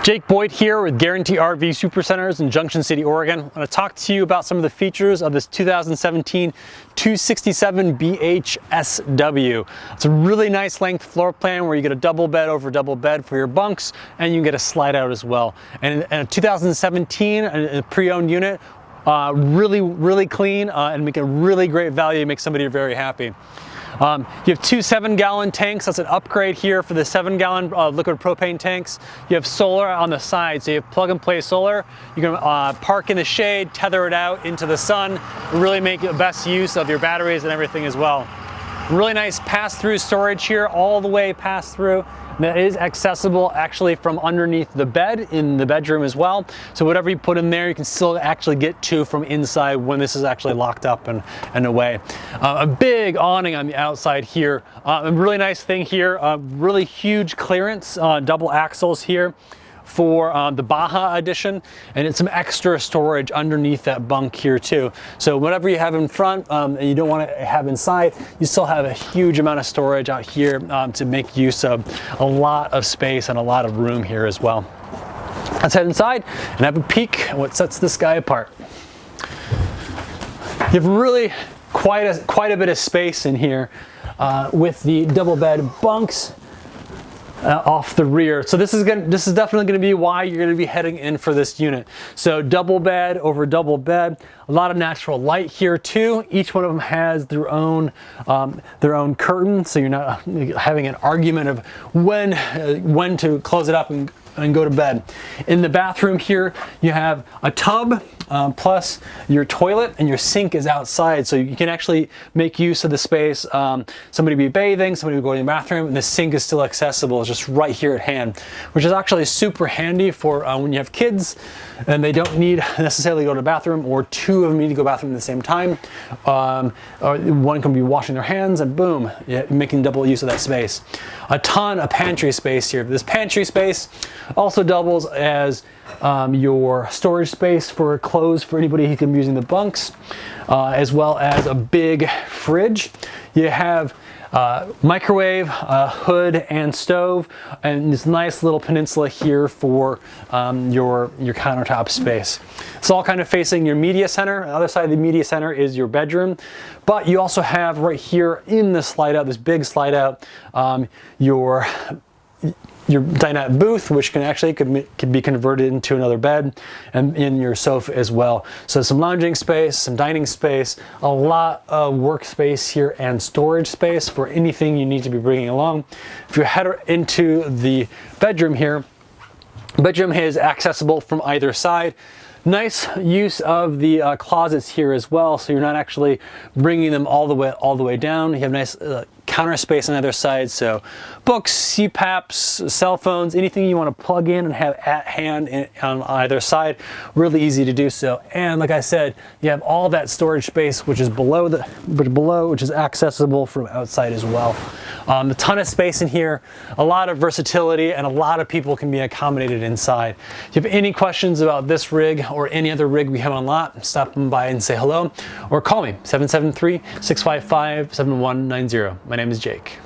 Jake Boyd here with Guaranty RV Supercenters in Junction City, Oregon. I'm going to talk to you about some of the features of this 2017 267 BHSW. It's a really nice length floor plan where you get a double bed over double bed for your bunks, and you can get a slide out as well. And in a 2017, a pre-owned unit, really clean and make a really great value, make somebody very happy. You have two 7-gallon tanks. That's an upgrade here for the 7-gallon liquid propane tanks. You have solar on the side, so you have plug and play solar. You can park in the shade, tether it out into the sun, and really make the best use of your batteries and everything as well. Really nice pass-through storage here, all the way pass-through. That is accessible actually from underneath the bed in the bedroom as well. So whatever you put in there, you can still actually get to from inside when this is actually locked up and away. A big awning on the outside here. A really nice thing here, really huge clearance, double axles here for the Baja edition, and it's some extra storage underneath that bunk here too. So whatever you have in front and you don't want to have inside, you still have a huge amount of storage out here to make use of a lot of space and a lot of room here as well. Let's head inside and have a peek at what sets this guy apart. You have really quite a bit of space in here with the double bed bunks off the rear. So this is definitely going to be why you're going to be heading in for this unit. So double bed over double bed, a lot of natural light here too. Each one of them has their own curtain, so you're not having an argument of when to close it up and go to bed. In the bathroom here, you have a tub plus your toilet, and your sink is outside, so you can actually make use of the space. Somebody be bathing, somebody be going to the bathroom, and the sink is still accessible. It's just right here at hand, which is actually super handy for when you have kids and they don't need necessarily to go to the bathroom, or two of them need to go to the bathroom at the same time. Or one can be washing their hands, and boom, you're making double use of that space. A ton of pantry space here. This pantry space also doubles as your storage space for clothes for anybody who can be using the bunks, as well as a big fridge. You have microwave, hood, and stove, and this nice little peninsula here for your countertop space. It's all kind of facing your media center. On the other side of the media center is your bedroom, but you also have right here in the slide out, this big slide out, your dinette booth, which could be converted into another bed, and in your sofa as well. So some lounging space, some dining space, a lot of workspace here, and storage space for anything you need to be bringing along. If you head into the bedroom here, bedroom is accessible from either side. Nice use of the closets here as well, so you're not actually bringing them all the way down. You have nice counter space on either side, so books, CPAPs, cell phones, anything you want to plug in and have at hand on either side, really easy to do so. And like I said, you have all that storage space which is below, which is accessible from outside as well. A ton of space in here, a lot of versatility, and a lot of people can be accommodated inside. If you have any questions about this rig or any other rig we have on lot, stop by and say hello, or call me, 773-655-7190. My name is Jake.